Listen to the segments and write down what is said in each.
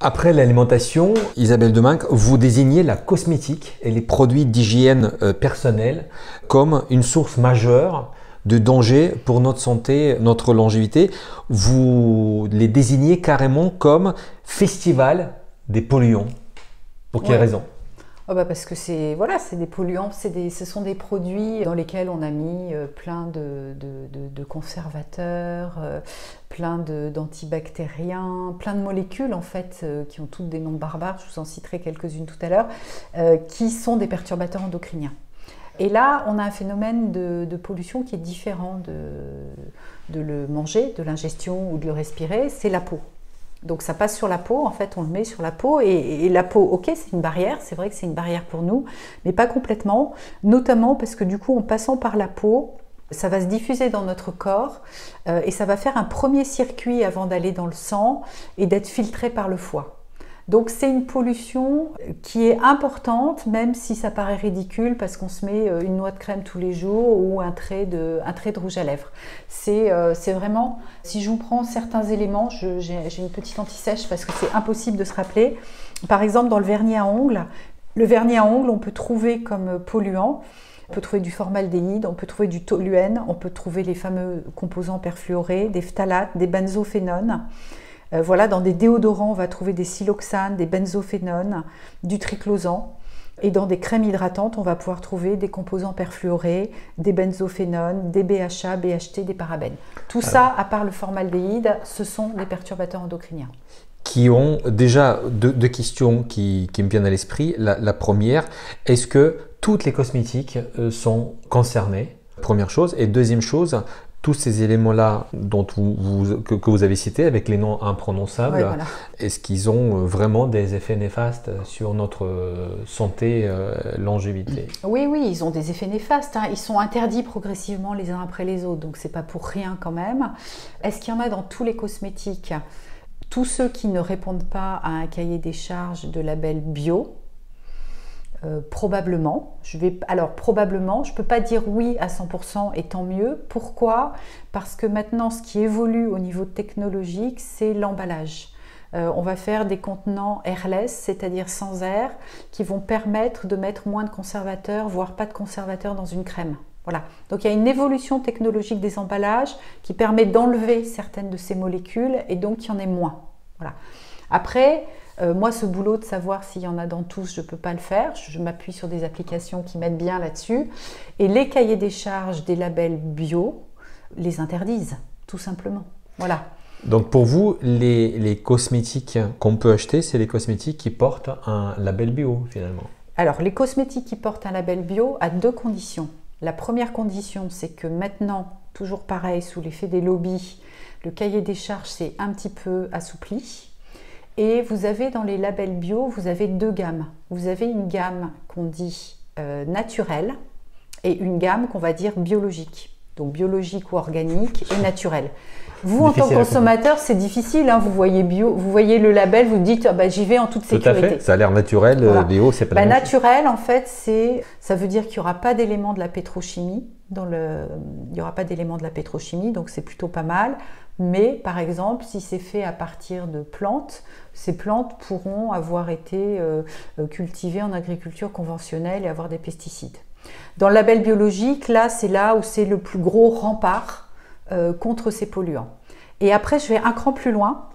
Après l'alimentation, Isabelle Deminck, vous désignez la cosmétique et les produits d'hygiène personnelle comme une source majeure de danger pour notre santé, notre longévité. Vous les désignez carrément comme festival des polluants. Pour quelle raison? Oh bah parce que c'est des polluants, ce sont des produits dans lesquels on a mis plein de conservateurs, plein d'antibactériens, plein de molécules en fait qui ont toutes des noms barbares, je vous en citerai quelques-unes tout à l'heure, qui sont des perturbateurs endocriniens. Et là, on a un phénomène de pollution qui est différent de le manger, de l'ingestion ou de le respirer, c'est la peau. Donc ça passe sur la peau, en fait on le met sur la peau et la peau, ok, c'est une barrière, c'est vrai que c'est une barrière pour nous, mais pas complètement, notamment parce que du coup en passant par la peau, ça va se diffuser dans notre corps et ça va faire un premier circuit avant d'aller dans le sang et d'être filtré par le foie. Donc c'est une pollution qui est importante, même si ça paraît ridicule parce qu'on se met une noix de crème tous les jours ou un trait de rouge à lèvres. C'est vraiment, si je vous prends certains éléments, j'ai une petite anti-sèche parce que c'est impossible de se rappeler. Par exemple, dans le vernis à ongles, on peut trouver comme polluant, on peut trouver du formaldéhyde, on peut trouver du toluène, on peut trouver les fameux composants perfluorés, des phtalates, des benzophénones. Voilà, dans des déodorants, on va trouver des siloxanes, des benzophénones, du triclosan. Et dans des crèmes hydratantes, on va pouvoir trouver des composants perfluorés, des benzophénones, des BHA, BHT, des parabènes. Tout ça, à part le formaldéhyde, ce sont des perturbateurs endocriniens. Qui ont déjà deux questions qui me viennent à l'esprit. La première, est-ce que toutes les cosmétiques sont concernées? Première chose. Et deuxième chose, tous ces éléments-là que vous avez cités avec les noms imprononçables, ouais, voilà. Est-ce qu'ils ont vraiment des effets néfastes sur notre santé, longévité? Oui, ils ont des effets néfastes. Ils sont interdits progressivement les uns après les autres, donc c'est pas pour rien quand même. Est-ce qu'il y en a dans tous les cosmétiques? Tous ceux qui ne répondent pas à un cahier des charges de label bio, probablement. Probablement, je ne peux pas dire oui à 100% et tant mieux. Pourquoi? Parce que maintenant, ce qui évolue au niveau technologique, c'est l'emballage. On va faire des contenants airless, c'est-à-dire sans air, qui vont permettre de mettre moins de conservateurs, voire pas de conservateurs dans une crème. Voilà. Donc il y a une évolution technologique des emballages qui permet d'enlever certaines de ces molécules et donc il y en ait moins. Voilà. Après, moi, ce boulot de savoir s'il y en a dans tous, je ne peux pas le faire. Je m'appuie sur des applications qui m'aident bien là-dessus. Et les cahiers des charges des labels bio les interdisent, tout simplement. Voilà. Donc pour vous, les cosmétiques qu'on peut acheter, c'est les cosmétiques qui portent un label bio finalement? Alors, les cosmétiques qui portent un label bio à deux conditions. La première condition, c'est que maintenant, toujours pareil, sous l'effet des lobbies, le cahier des charges s'est un petit peu assoupli. Et vous avez dans les labels bio, vous avez deux gammes. Vous avez une gamme qu'on dit naturelle et une gamme qu'on va dire biologique. Donc biologique ou organique et naturelle. Vous, en tant que consommateur, c'est difficile. Vous voyez bio, vous voyez le label, vous dites j'y vais en toute sécurité. Tout à fait. Ça a l'air naturel, voilà. Bio, c'est pas naturel, en fait, ça veut dire qu'il n'y aura pas d'éléments de la pétrochimie. Il n'y aura pas d'éléments de la pétrochimie, donc c'est plutôt pas mal. Mais par exemple, si c'est fait à partir de plantes, ces plantes pourront avoir été cultivées en agriculture conventionnelle et avoir des pesticides. Dans le label biologique, c'est là où c'est le plus gros rempart contre ces polluants. Et après, je vais un cran plus loin.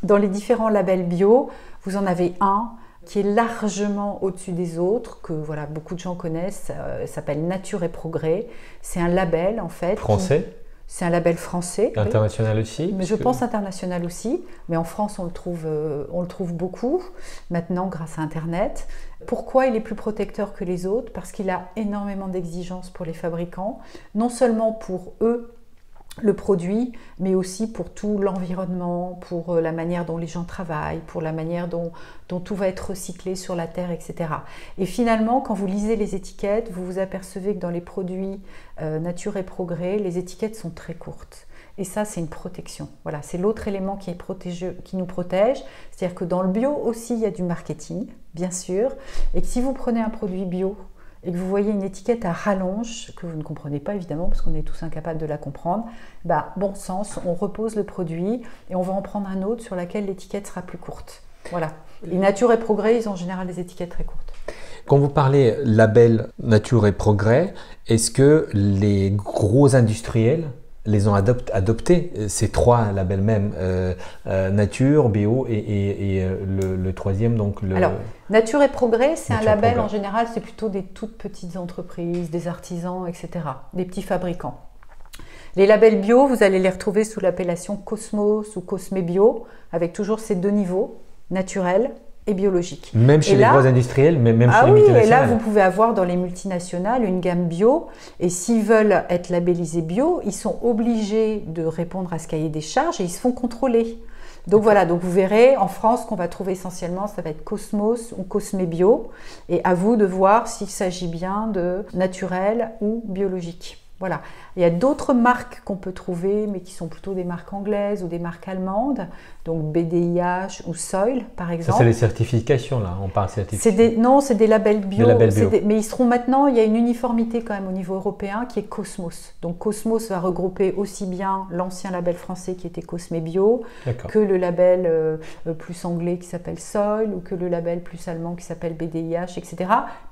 Dans les différents labels bio, vous en avez un qui est largement au-dessus des autres, que voilà, beaucoup de gens connaissent, s'appelle Nature et Progrès. C'est un label en fait. Français? C'est un label français. International aussi? Mais je pense international aussi, mais en France on le trouve beaucoup maintenant grâce à Internet. Pourquoi il est plus protecteur que les autres? Parce qu'il a énormément d'exigences pour les fabricants, non seulement pour eux, le produit, mais aussi pour tout l'environnement, pour la manière dont les gens travaillent, pour la manière dont tout va être recyclé sur la terre, etc. Et finalement, quand vous lisez les étiquettes, vous vous apercevez que dans les produits Nature et Progrès, les étiquettes sont très courtes. Et ça, c'est une protection. Voilà, c'est l'autre élément qui nous protège. C'est-à-dire que dans le bio aussi, il y a du marketing, bien sûr. Et que si vous prenez un produit bio, et que vous voyez une étiquette à rallonge, que vous ne comprenez pas évidemment, parce qu'on est tous incapables de la comprendre, bon sens, on repose le produit et on va en prendre un autre sur lequel l'étiquette sera plus courte. Voilà. Et Nature et Progrès, ils ont en général des étiquettes très courtes. Quand vous parlez label Nature et Progrès, est-ce que les gros industriels les ont adoptés, ces trois labels même, Nature, Bio et le troisième, donc le... Alors, Nature et Progrès, c'est un Nature et label, Progrès. en général, c'est plutôt des toutes petites entreprises, des artisans, etc., des petits fabricants. Les labels bio, vous allez les retrouver sous l'appellation Cosmos ou Cosme Bio, avec toujours ces deux niveaux, naturel et biologique. Même chez Et les là- gros industriels, mais même chez Ah les oui, et multinationales. là, vous pouvez avoir dans les multinationales une gamme bio. Et s'ils veulent être labellisés bio, ils sont obligés de répondre à ce cahier des charges et ils se font contrôler. Donc voilà, donc vous verrez, en France, qu'on va trouver essentiellement, ça va être Cosmos ou Cosme Bio. Et à vous de voir s'il s'agit bien de naturel ou biologique. Voilà. Il y a d'autres marques qu'on peut trouver, mais qui sont plutôt des marques anglaises ou des marques allemandes, donc BDIH ou Soil, par Ça, exemple. c'est les certifications, là, on parle certification. Non, c'est des labels bio. Des labels bio. Mais ils seront maintenant, il y a une uniformité quand même au niveau européen qui est Cosmos. Donc Cosmos va regrouper aussi bien l'ancien label français qui était Cosme Bio, D'accord. que le label plus anglais qui s'appelle Soil, ou que le label plus allemand qui s'appelle BDIH, etc.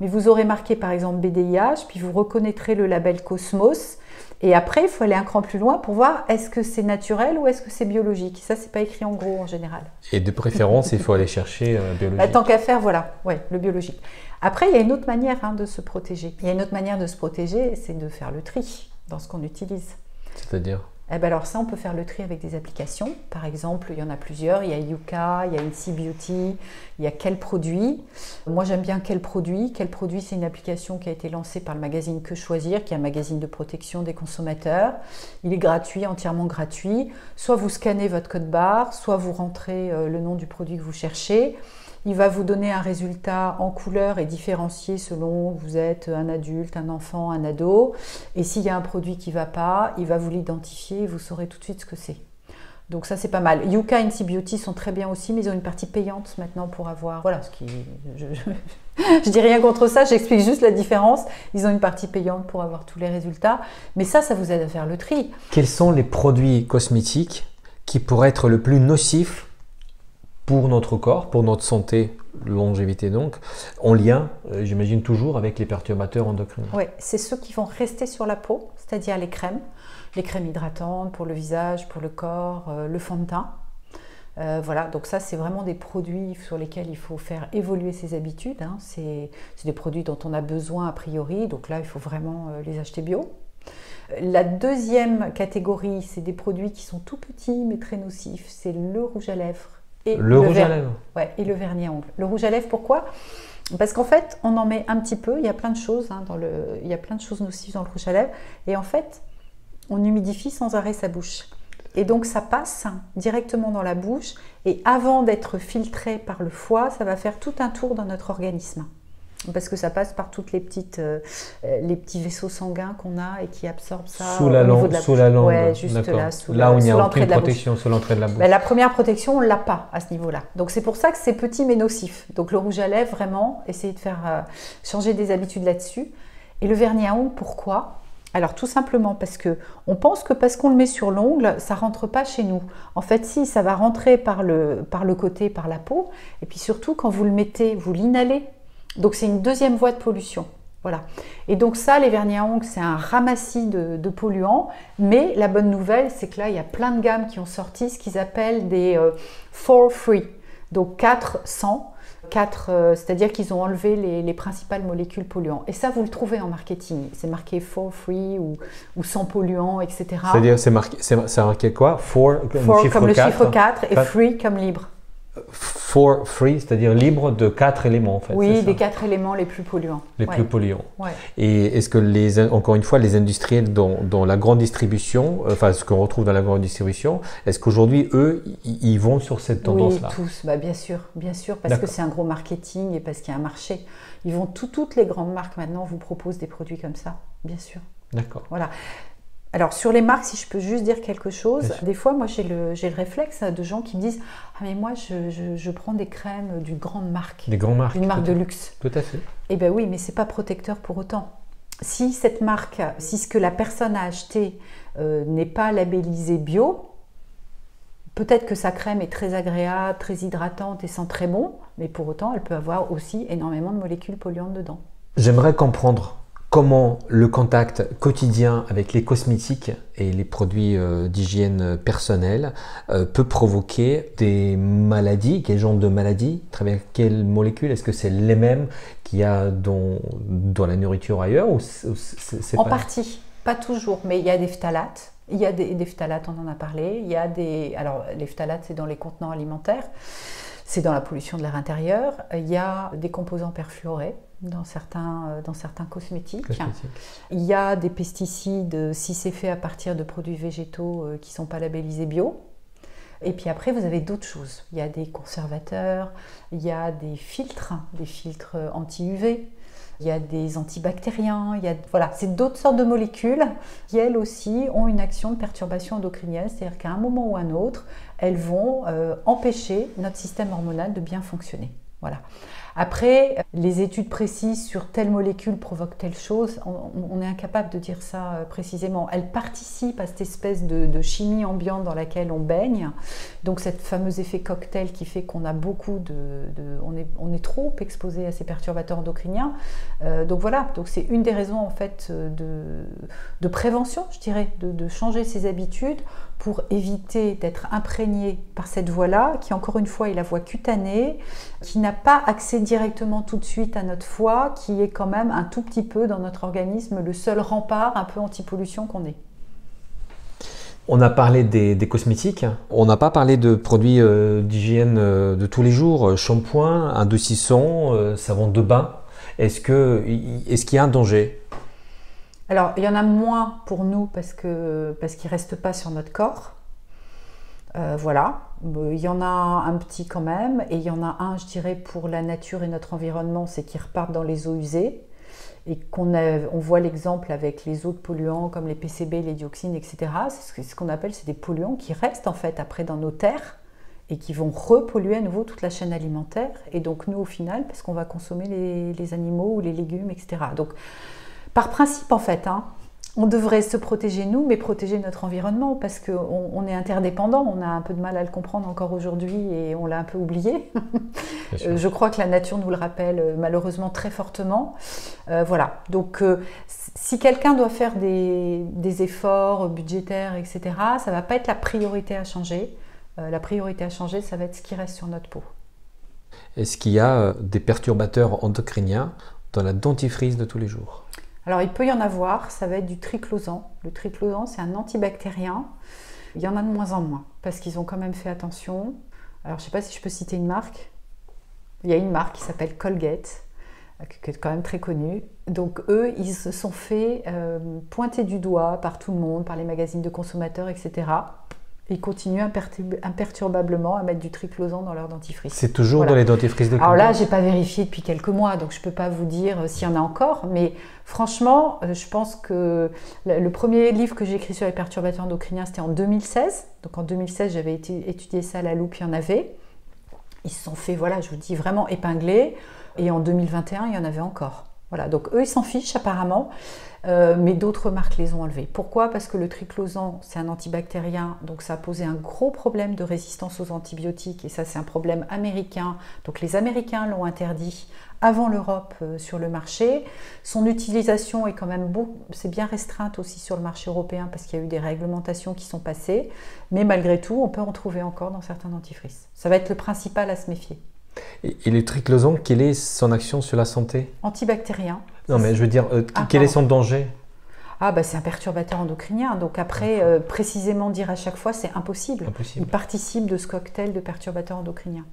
Mais vous aurez marqué par exemple BDIH, puis vous reconnaîtrez le label Cosmos. Et après, il faut aller un cran plus loin pour voir est-ce que c'est naturel ou est-ce que c'est biologique. Ça, c'est pas écrit en gros en général. Et de préférence, il faut aller chercher biologique. Bah, tant qu'à faire, voilà, ouais, le biologique. Après, il y a une autre manière de se protéger. Il y a une autre manière de se protéger, c'est de faire le tri dans ce qu'on utilise. C'est-à-dire? Eh ben alors ça, on peut faire le tri avec des applications. Par exemple, il y en a plusieurs. Il y a Yuka, il y a NC Beauty, il y a Quel Produit. Moi, j'aime bien Quel Produit. Quel Produit, c'est une application qui a été lancée par le magazine Que Choisir, qui est un magazine de protection des consommateurs. Il est gratuit, entièrement gratuit. Soit vous scannez votre code barre, soit vous rentrez le nom du produit que vous cherchez. Il va vous donner un résultat en couleur et différencié selon vous êtes un adulte, un enfant, un ado. Et s'il y a un produit qui ne va pas, il va vous l'identifier et vous saurez tout de suite ce que c'est. Donc ça, c'est pas mal. Yuka et NC Beauty sont très bien aussi, mais ils ont une partie payante maintenant pour avoir... Voilà, je dis rien contre ça, j'explique juste la différence. Ils ont une partie payante pour avoir tous les résultats. Mais ça vous aide à faire le tri. Quels sont les produits cosmétiques qui pourraient être le plus nocifs pour notre corps, pour notre santé, longévité donc, en lien, j'imagine toujours, avec les perturbateurs endocriniens? Oui, c'est ceux qui vont rester sur la peau, c'est-à-dire les crèmes hydratantes pour le visage, pour le corps, le fond de teint. Voilà, donc ça, c'est vraiment des produits sur lesquels il faut faire évoluer ses habitudes. C'est des produits dont on a besoin a priori, donc là, il faut vraiment les acheter bio. La deuxième catégorie, c'est des produits qui sont tout petits mais très nocifs. C'est le rouge à lèvres. Et le rouge à lèvres. Ouais, et le vernis à ongles. Le rouge à lèvres, pourquoi? Parce qu'en fait, on en met un petit peu. Il y a plein de choses il y a plein de choses nocives dans le rouge à lèvres. Et en fait, on humidifie sans arrêt sa bouche. Et donc, ça passe directement dans la bouche. Et avant d'être filtré par le foie, ça va faire tout un tour dans notre organisme. Parce que ça passe par toutes les petits vaisseaux sanguins qu'on a et qui absorbent ça sous la langue, ouais, juste là, là où il n'y a l'entrée aucune de la protection, sous l'entrée de la bouche. Ben, la première protection, on ne l'a pas à ce niveau-là. Donc c'est pour ça que c'est petit mais nocif. Donc le rouge à lèvres, vraiment, essayez de faire changer des habitudes là-dessus. Et le vernis à ongles, pourquoi? Alors tout simplement parce qu'on pense que parce qu'on le met sur l'ongle, ça ne rentre pas chez nous. En fait, si, ça va rentrer par le côté, par la peau. Et puis surtout, quand vous le mettez, vous l'inhalez. Donc c'est une deuxième voie de pollution. Voilà. Et donc ça, les vernis à ongles, c'est un ramassis de polluants. Mais la bonne nouvelle, c'est que là, il y a plein de gammes qui ont sorti ce qu'ils appellent des for free. Donc 400. C'est-à-dire qu'ils ont enlevé les principales molécules polluantes. Et ça, vous le trouvez en marketing. C'est marqué for free ou sans polluants, etc. C'est-à-dire, c'est marqué quoi? For comme le chiffre 4 et 4. free comme libre. For free, c'est-à-dire libre de 4 éléments en fait. Oui, des 4 éléments les plus polluants. Les plus polluants. Ouais. Et est-ce que encore une fois, les industriels dans la grande distribution, enfin ce qu'on retrouve dans la grande distribution, est-ce qu'aujourd'hui eux, ils vont sur cette tendance-là? Oui, tous, bah, bien sûr, parce que c'est un gros marketing et parce qu'il y a un marché. Ils vont toutes les grandes marques maintenant vous proposent des produits comme ça, bien sûr. D'accord. Voilà. Alors sur les marques, si je peux juste dire quelque chose, des fois moi j'ai le réflexe de gens qui me disent « Ah mais moi je prends des crèmes d'une grande marque, d'une marque de luxe. » Tout à fait. Eh bien oui, mais ce n'est pas protecteur pour autant. Si cette marque, si ce que la personne a acheté n'est pas labellisé bio, Peut-être que sa crème est très agréable, très hydratante et sent très bon, mais pour autant, elle peut avoir aussi énormément de molécules polluantes dedans. J'aimerais comprendre comment le contact quotidien avec les cosmétiques et les produits d'hygiène personnelle peut provoquer des maladies. Quel genre de maladies? À travers quelles molécules? Est-ce que c'est les mêmes qu'il y a dans la nourriture ailleurs ou c'est En pas... partie, pas toujours, mais il y a des phtalates. Il y a des phtalates, on en a parlé. Il y a alors, les phtalates, c'est dans les contenants alimentaires, c'est dans la pollution de l'air intérieur. Il y a des composants perfluorés dans certains cosmétiques. Il y a des pesticides, si c'est fait à partir de produits végétaux qui ne sont pas labellisés bio. Et puis après, vous avez d'autres choses. Il y a des conservateurs, il y a des filtres anti-UV. Il y a des antibactériens, voilà, c'est d'autres sortes de molécules qui, elles aussi, ont une action de perturbation endocrinienne, c'est-à-dire qu'à un moment ou un autre, elles vont empêcher notre système hormonal de bien fonctionner. Voilà. Après, les études précises sur telle molécule provoque telle chose, on est incapable de dire ça précisément. Elle participe à cette espèce de chimie ambiante dans laquelle on baigne. Donc, cet fameux effet cocktail qui fait qu'on a beaucoup on est trop exposé à ces perturbateurs endocriniens. Donc voilà, donc c'est une des raisons en fait de prévention, je dirais, de changer ses habitudes pour éviter d'être imprégné par cette voie-là, qui encore une fois est la voie cutanée, qui n'a pas accès directement tout de suite à notre foie, qui est quand même un tout petit peu dans notre organisme le seul rempart un peu anti-pollution qu'on ait. On a parlé des cosmétiques, on n'a pas parlé de produits d'hygiène de tous les jours, shampoing, adoucissant, savon de bain. Est-ce qu'il y a un danger? Alors, il y en a moins pour nous parce qu'il ne reste pas sur notre corps. Voilà, il y en a un petit quand même, et il y en a un, je dirais, pour la nature et notre environnement, c'est qu'ils repartent dans les eaux usées, et on voit l'exemple avec les autres polluants comme les PCB, les dioxines, etc. C'est ce qu'on appelle, c'est des polluants qui restent en fait après dans nos terres et qui vont repolluer à nouveau toute la chaîne alimentaire, et donc nous au final, parce qu'on va consommer les animaux ou les légumes, etc. Donc, par principe, en fait, on devrait se protéger nous, mais protéger notre environnement, parce qu'on est interdépendants. On a un peu de mal à le comprendre encore aujourd'hui et on l'a un peu oublié. Je crois que la nature nous le rappelle malheureusement très fortement. Voilà. Donc, si quelqu'un doit faire des efforts budgétaires, etc., ça ne va pas être la priorité à changer. La priorité à changer, ça va être ce qui reste sur notre peau. Est-ce qu'il y a des perturbateurs endocriniens dans la dentifrice de tous les jours? Alors, il peut y en avoir, ça va être du triclosan. Le triclosan, c'est un antibactérien. Il y en a de moins en moins, parce qu'ils ont quand même fait attention. Alors, je ne sais pas si je peux citer une marque. Il y a une marque qui s'appelle Colgate, qui est quand même très connue. Donc, eux, ils se sont fait pointer du doigt par tout le monde, par les magazines de consommateurs, etc. Ils continuent imperturbablement à mettre du triclosan dans leur dentifrice. C'est toujours dans les dentifrices de Colgate? Alors là, je n'ai pas vérifié depuis quelques mois, donc je ne peux pas vous dire s'il y en a encore. Mais franchement, je pense que le premier livre que j'ai écrit sur les perturbateurs endocriniens, c'était en 2016. Donc en 2016, j'avais étudié ça à la loupe, il y en avait. Ils se sont fait, voilà, je vous dis, vraiment épingler. Et en 2021, il y en avait encore. Voilà, donc eux, ils s'en fichent apparemment. Mais d'autres marques les ont enlevés. Pourquoi? Parce que le triclosan, c'est un antibactérien, donc ça a posé un gros problème de résistance aux antibiotiques, et ça c'est un problème américain, donc les Américains l'ont interdit avant l'Europe sur le marché. Son utilisation est quand même c'est bien restreinte aussi sur le marché européen, parce qu'il y a eu des réglementations qui sont passées, mais malgré tout, on peut en trouver encore dans certains dentifrices. Ça va être le principal à se méfier. Et le triclosan, quelle est son action sur la santé? Antibactérien. Non, mais je veux dire, quel est son danger? C'est un perturbateur endocrinien. Donc après, précisément dire à chaque fois, c'est impossible. Il participe de ce cocktail de perturbateurs endocriniens.